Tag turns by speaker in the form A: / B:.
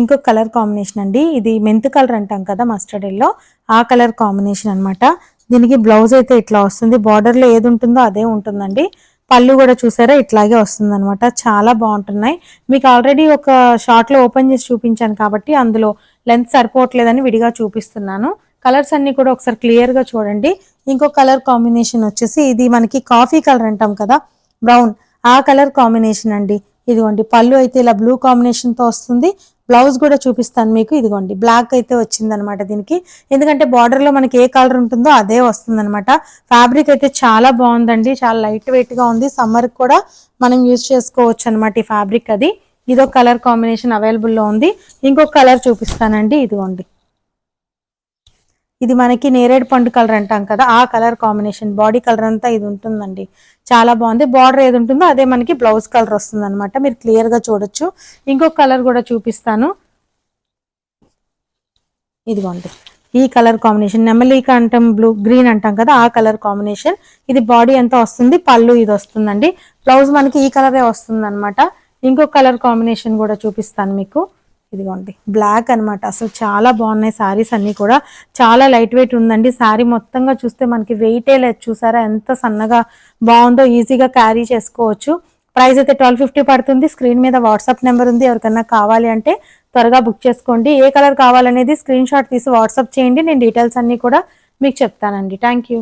A: ఇంకొక colour combination అండి. ఇది మెంత్ కలర్ అంటాం కదా మస్టర్డ్ ఎల్లో, ఆ కలర్ కాంబినేషన్ అనమాట. దీనికి బ్లౌజ్ అయితే ఇట్లా వస్తుంది. బార్డర్లో ఏది ఉంటుందో అదే ఉంటుందండి. పళ్ళు కూడా చూసారా ఇట్లాగే వస్తుంది అనమాట. చాలా బాగుంటున్నాయి. మీకు ఆల్రెడీ ఒక షార్ట్లో ఓపెన్ చేసి చూపించాను కాబట్టి అందులో లెంత్ సరిపోవట్లేదని విడిగా చూపిస్తున్నాను. కలర్స్ అన్ని కూడా ఒకసారి క్లియర్గా చూడండి. ఇంకో కలర్ కాంబినేషన్ వచ్చేసి ఇది మనకి కాఫీ కలర్ అంటాం కదా, బ్రౌన్, ఆ కలర్ కాంబినేషన్ అండి. ఇదిగోండి పళ్ళు అయితే ఇలా బ్లూ కాంబినేషన్తో వస్తుంది. బ్లౌజ్ కూడా చూపిస్తాను మీకు. ఇదిగోండి బ్లాక్ అయితే వచ్చిందనమాట దీనికి. ఎందుకంటే బార్డర్లో మనకి ఏ కలర్ ఉంటుందో అదే వస్తుందనమాట. ఫ్యాబ్రిక్ అయితే చాలా బాగుందండి. చాలా లైట్ వెయిట్గా ఉంది. సమ్మర్కి కూడా మనం యూజ్ చేసుకోవచ్చు అనమాట ఈ ఫ్యాబ్రిక్. అది ఇదొక కలర్ కాంబినేషన్ అవైలబుల్లో ఉంది. ఇంకొక కలర్ చూపిస్తానండి. ఇదిగోండి ఇది మనకి నేరేడు పండు కలర్ అంటాం కదా, ఆ కలర్ కాంబినేషన్. బాడీ కలర్ అంతా ఇది ఉంటుందండి. చాలా బాగుంది. బార్డర్ ఏది ఉంటుందో అదే మనకి బ్లౌజ్ కలర్ వస్తుంది అనమాట. మీరు క్లియర్గా చూడొచ్చు. ఇంకొక కలర్ కూడా చూపిస్తాను. ఇదిగోండి ఈ కలర్ కాంబినేషన్, నెమలిక అంటాం, బ్లూ గ్రీన్ అంటాం కదా, ఆ కలర్ కాంబినేషన్. ఇది బాడీ ఎంత వస్తుంది, పళ్ళు ఇది వస్తుందండి. బ్లౌజ్ మనకి ఈ కలరే వస్తుంది అనమాట. ఇంకొక కలర్ కాంబినేషన్ కూడా చూపిస్తాను మీకు. ఇదిగోండి బ్లాక్ అనమాట. అసలు చాలా బాగున్నాయి శారీస్ అన్నీ కూడా. చాలా లైట్ వెయిట్ ఉందండి. శారీ మొత్తంగా చూస్తే మనకి వెయిటే లేదు. చూసారా ఎంత సన్నగా బాగుందో. ఈజీగా క్యారీ చేసుకోవచ్చు. ప్రైస్ అయితే 1250 పడుతుంది. స్క్రీన్ మీద వాట్సాప్ నెంబర్ ఉంది. ఎవరికన్నా కావాలి అంటే త్వరగా బుక్ చేసుకోండి. ఏ కలర్ కావాలనేది స్క్రీన్ షాట్ తీసి వాట్సాప్ చేయండి. నేను డీటెయిల్స్ అన్నీ కూడా మీకు చెప్తానండి. Thank you.